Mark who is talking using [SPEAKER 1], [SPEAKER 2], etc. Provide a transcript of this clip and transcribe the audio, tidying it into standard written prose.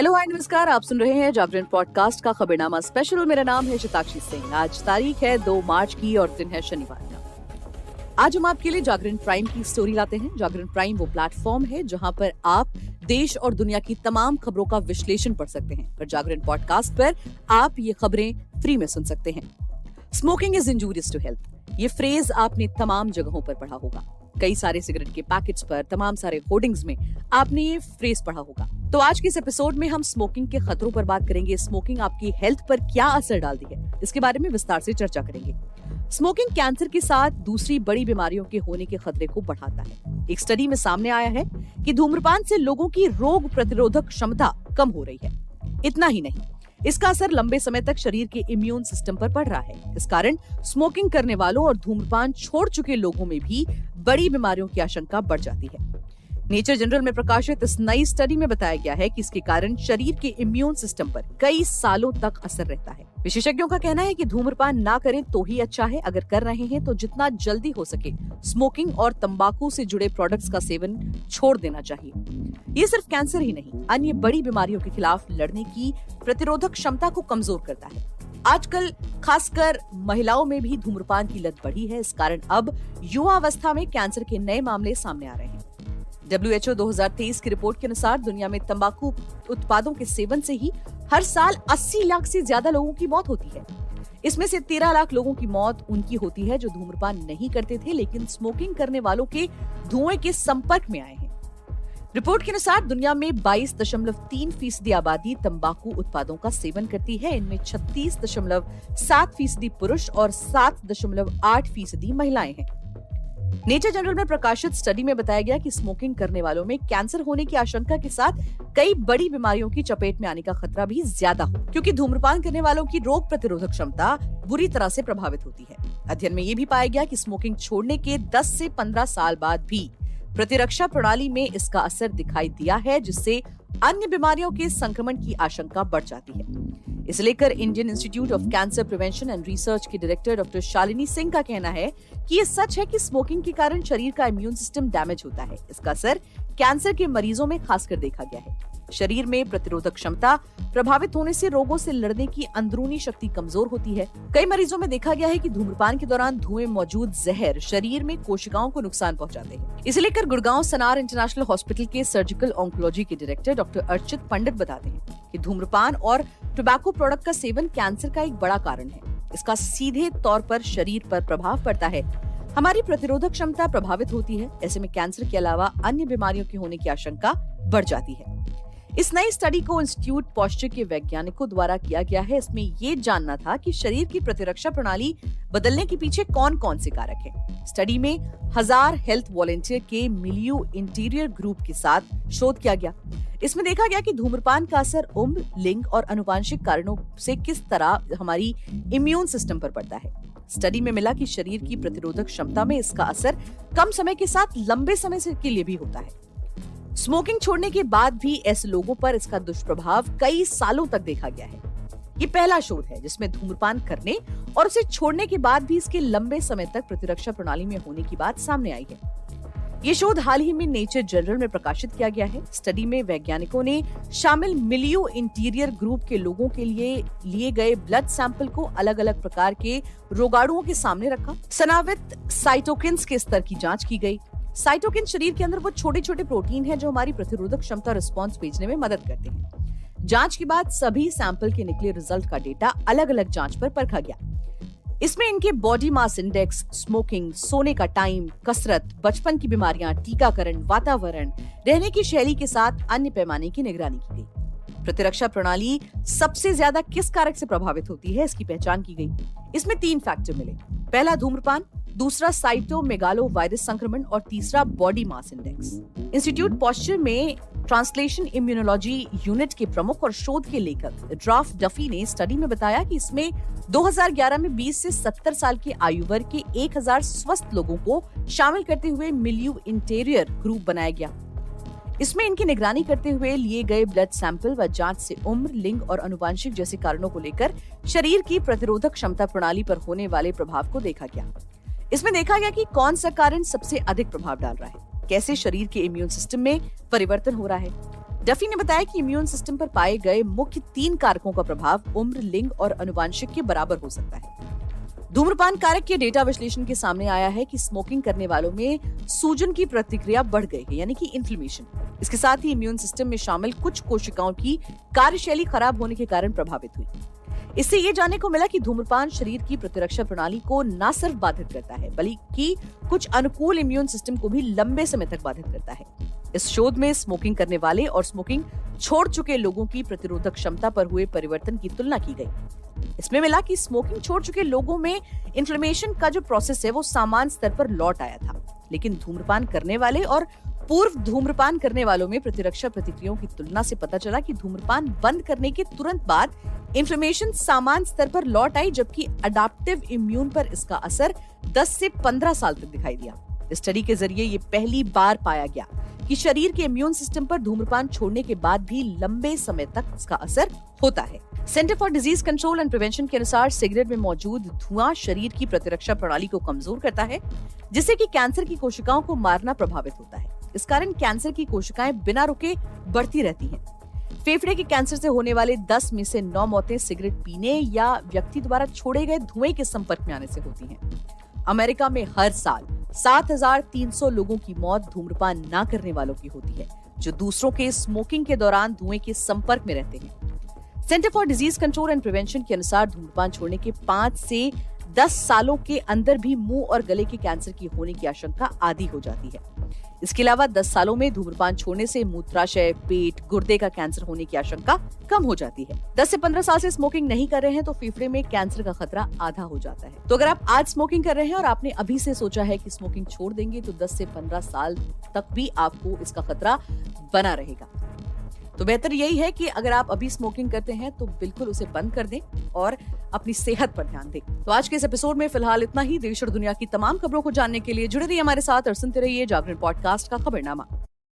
[SPEAKER 1] Hello hi नमस्कार, आप सुन रहे हैं जागरण पॉडकास्ट का खबरनामा स्पेशल। मेरा नाम है शताक्षी सिंह। आज तारीख है 2 मार्च की और दिन है शनिवार का। आज हम आपके लिए जागरण प्राइम की स्टोरी लाते हैं। जागरण प्राइम वो प्लेटफॉर्म है जहां पर आप देश और दुनिया की तमाम खबरों का विश्लेषण पढ़ सकते हैं। पर जागरण पॉडकास्ट पर आप ये खबरें फ्री में सुन सकते हैं। Smoking is injurious to health, ये फ्रेज आपने तमाम जगहों पर पढ़ा होगा। कई सारे सिगरेट के पैकेट्स पर, तमाम सारे होर्डिंग्स में आपने ये फ्रेज पढ़ा होगा। तो आज के इस एपिसोड में हम स्मोकिंग के खतरों पर बात करेंगे। स्मोकिंग आपकी हेल्थ पर क्या असर डालती है, इसके बारे में विस्तार से चर्चा करेंगे। स्मोकिंग कैंसर के साथ दूसरी बड़ी बीमारियों के होने के खतरे को बढ़ाता है। एक स्टडी में सामने आया है कि धूम्रपान से लोगों की रोग प्रतिरोधक क्षमता कम हो रही है। इतना ही नहीं, इसका असर लंबे समय तक शरीर के इम्यून सिस्टम पर पड़ रहा है। इस कारण स्मोकिंग करने वालों और धूम्रपान छोड़ चुके लोगों में भी बड़ी बीमारियों की आशंका बढ़ जाती है। नेचर जनरल में प्रकाशित इस नई स्टडी में बताया गया है कि इसके कारण शरीर के इम्यून सिस्टम पर कई सालों तक असर रहता है। विशेषज्ञों का कहना है कि धूम्रपान ना करें तो ही अच्छा है। अगर कर रहे हैं तो जितना जल्दी हो सके स्मोकिंग और तंबाकू से जुड़े प्रोडक्ट्स का सेवन छोड़ देना चाहिए। ये सिर्फ कैंसर ही नहीं, अन्य बड़ी बीमारियों के खिलाफ लड़ने की प्रतिरोधक क्षमता को कमजोर करता है। आजकल खासकर महिलाओं में भी धूम्रपान की लत बढ़ी है। इस कारण अब युवावस्था में कैंसर के नए मामले सामने आ रहे हैं। WHO 2023 की रिपोर्ट के अनुसार दुनिया में तंबाकू उत्पादों के सेवन से ही हर साल 80 लाख से ज्यादा लोगों की मौत होती है। इसमें से 13 लाख लोगों की मौत उनकी होती है जो धूम्रपान नहीं करते थे लेकिन स्मोकिंग करने वालों के धुएं के संपर्क में आए हैं। रिपोर्ट के अनुसार दुनिया में 22.3% आबादी तंबाकू उत्पादों का सेवन करती है। इनमें 36.7% पुरुष और 7.8% महिलाएं हैं। नेचर जनरल में प्रकाशित स्टडी में बताया गया कि स्मोकिंग करने वालों में कैंसर होने की आशंका के साथ कई बड़ी बीमारियों की चपेट में आने का खतरा भी ज्यादा हो, क्योंकि धूम्रपान करने वालों की रोग प्रतिरोधक क्षमता बुरी तरह से प्रभावित होती है। अध्ययन में ये भी पाया गया कि स्मोकिंग छोड़ने के 10 से 15 साल बाद भी प्रतिरक्षा प्रणाली में इसका असर दिखाई दिया है, जिससे अन्य बीमारियों के संक्रमण की आशंका बढ़ जाती है। इसे लेकर Indian institute of cancer prevention and research की डायरेक्टर डॉक्टर शालिनी सिंह का कहना है कि ये सच है कि स्मोकिंग के कारण शरीर का इम्यून सिस्टम डैमेज होता है। इसका असर कैंसर के मरीजों में खासकर देखा गया है। शरीर में प्रतिरोधक क्षमता प्रभावित होने से रोगों से लड़ने की अंदरूनी शक्ति कमजोर होती है। कई मरीजों में देखा गया है कि धूम्रपान के दौरान धुएं मौजूद जहर शरीर में कोशिकाओं को नुकसान पहुंचाते हैं। इसे लेकर गुड़गांव सनार इंटरनेशनल हॉस्पिटल के सर्जिकल ऑन्कोलॉजी के डायरेक्टर डॉक्टर अर्चित पंडित बताते हैं कि धूम्रपान और टोबैको प्रोडक्ट का सेवन कैंसर का एक बड़ा कारण है। इसका सीधे तौर पर शरीर पर प्रभाव पड़ता है। हमारी प्रतिरोधक क्षमता प्रभावित होती है। ऐसे में कैंसर के अलावा अन्य बीमारियों के होने की आशंका बढ़ जाती है। इस नई स्टडी को इंस्टीट्यूट पॉस्चर के वैज्ञानिकों द्वारा किया गया है। इसमें ये जानना था कि शरीर की प्रतिरक्षा प्रणाली बदलने के पीछे कौन कौन से कारक हैं। स्टडी में 1000 हेल्थ वॉलंटियर के मिलियू इंटीरियर ग्रुप के साथ शोध किया गया। इसमें देखा गया कि धूम्रपान का असर उम्र, लिंग और आनुवंशिक कारणों से किस तरह हमारी इम्यून सिस्टम पर पड़ता है। स्टडी में मिला कि शरीर की प्रतिरोधक क्षमता में इसका असर कम समय के साथ लंबे समय के लिए भी होता है। स्मोकिंग छोड़ने के बाद भी ऐसे लोगों पर इसका दुष्प्रभाव कई सालों तक देखा गया है। ये पहला शोध है जिसमें धूम्रपान करने और उसे छोड़ने के बाद भी इसके लंबे समय तक प्रतिरक्षा प्रणाली में होने की बात सामने आई है। ये शोध हाल ही में नेचर जर्नल में प्रकाशित किया गया है। स्टडी में वैज्ञानिकों ने शामिल मिलियू इंटीरियर ग्रुप के लोगों के लिए गए ब्लड सैंपल को अलग अलग प्रकार के रोगाणुओं के सामने रखा। संभावित साइटोकिन्स के स्तर की जांच की गई। साइटोकिन शरीर के अंदर वो छोटे छोटे प्रोटीन हैं जो हमारी प्रतिरोधक क्षमता रिस्पॉन्स भेजने में मदद करते हैं। जांच के बाद सभी सैंपल के निकले रिजल्ट का डेटा अलग अलग जांच पर परखा गया। इसमें इनके बॉडी मास इंडेक्स, स्मोकिंग, सोने का टाइम, कसरत, बचपन की बीमारियां, टीकाकरण, वातावरण, रहने की शैली के साथ अन्य पैमाने की निगरानी की गई। प्रतिरक्षा प्रणाली सबसे ज्यादा किस कारक से प्रभावित होती है, इसकी पहचान की गई। इसमें 3 फैक्टर मिले। पहला धूम्रपान, दूसरा साइटोमेगालो वायरस संक्रमण और तीसरा body mass index. Institute Pasteur में ट्रांसलेशन इम्यूनोलॉजी यूनिट के प्रमुख और शोध के लेखक ड्राफ डफी ने स्टडी में बताया कि इसमें 2011 में 20 से 70 साल के आयु वर्ग के 1000 स्वस्थ लोगों को शामिल करते हुए मिलियू इंटीरियर ग्रुप बनाया गया। इसमें इनकी निगरानी करते हुए लिए गए ब्लड सैंपल व जांच से उम्र, लिंग और आनुवंशिक जैसे कारणों को लेकर शरीर की प्रतिरोधक क्षमता प्रणाली पर होने वाले प्रभाव को देखा गया। इसमें देखा गया कि कौन सा कारण सबसे अधिक प्रभाव डाल रहा है, कैसे शरीर के इम्यून सिस्टम में परिवर्तन हो रहा है। डफी ने बताया कि इम्यून सिस्टम पर पाए गए मुख्य 3 कारकों का प्रभाव उम्र, लिंग और आनुवंशिक के बराबर हो सकता है। धूम्रपान कारक के डेटा विश्लेषण के सामने आया है कि स्मोकिंग करने वालों में सूजन की प्रतिक्रिया बढ़ गई है, यानी कि इन्फ्लेमेशन। इसके साथ ही इम्यून सिस्टम में शामिल कुछ कोशिकाओं की कार्यशैली खराब होने के कारण प्रभावित हुई। इससे ये जानने को मिला कि धूम्रपान शरीर की प्रतिरक्षा प्रणाली को न सिर्फ बाधित करता है, बल्कि कुछ अनुकूल इम्यून सिस्टम को भी लंबे समय तक बाधित करता है। इस शोध में स्मोकिंग करने वाले और स्मोकिंग छोड़ चुके लोगों की प्रतिरोधक क्षमता पर हुए परिवर्तन की तुलना की गई। इसमें मिला कि स्मोकिंग छोड़ चुके लोगों में इन्फ्लेमेशन का जो प्रोसेस है वो सामान्य स्तर पर लौट आया था, लेकिन धूम्रपान करने वाले और पूर्व धूम्रपान करने वालों में प्रतिरक्षा प्रतिक्रियाओं की तुलना से पता चला कि धूम्रपान बंद करने के तुरंत बाद इन्फ्लेमेशन सामान्य स्तर पर लौट आई, जबकि अडैप्टिव इम्यून पर इसका असर 10 से 15 साल तक दिखाई दिया। इस स्टडी के जरिए ये पहली बार पाया गया कि शरीर के इम्यून सिस्टम पर धूम्रपान छोड़ने के बाद भी लंबे समय तक इसका असर होता है। Centre for disease control and prevention के अनुसार सिगरेट में मौजूद धुआं शरीर की प्रतिरक्षा प्रणाली को कमजोर करता है, जिससे कि कैंसर की कोशिकाओं को मारना प्रभावित होता है। इस कारण कैंसर की कोशिकाएं बिना रुके बढ़ती रहती हैं। फेफड़े के कैंसर से होने वाले 10 में से 9 मौतें सिगरेट पीने या व्यक्ति द्वारा छोड़े गए धुएं के संपर्क में आने से होती हैं। अमेरिका में हर साल 7,300 लोगों की मौत धूम्रपान न करने वालों की होती है, जो दूसरों के स्मोकिंग के दौरान धुएं के संपर्क में रहते हैं। Centre for disease control and prevention के अनुसार धूम्रपान छोड़ने के 5 से 10 सालों के अंदर भी मुंह और गले के कैंसर की होने की आशंका आधी हो जाती है। इसके अलावा 10 सालों में धूम्रपान छोड़ने से मूत्राशय, पेट, गुर्दे का कैंसर होने की आशंका कम हो जाती है। 10 से 15 साल से स्मोकिंग नहीं कर रहे हैं तो फेफड़े में कैंसर का खतरा आधा हो जाता है। तो अगर आप आज स्मोकिंग कर रहे हैं और आपने अभी से सोचा है कि स्मोकिंग छोड़ देंगे, तो 10 से 15 साल तक भी आपको इसका खतरा बना रहेगा। तो बेहतर यही है कि अगर आप अभी स्मोकिंग करते हैं तो बिल्कुल उसे बंद कर दें और अपनी सेहत पर ध्यान दें। तो आज के इस एपिसोड में फिलहाल इतना ही। देश और दुनिया की तमाम खबरों को जानने के लिए जुड़े रहिए हमारे साथ और सुनते रहिए जागरण पॉडकास्ट का खबरनामा।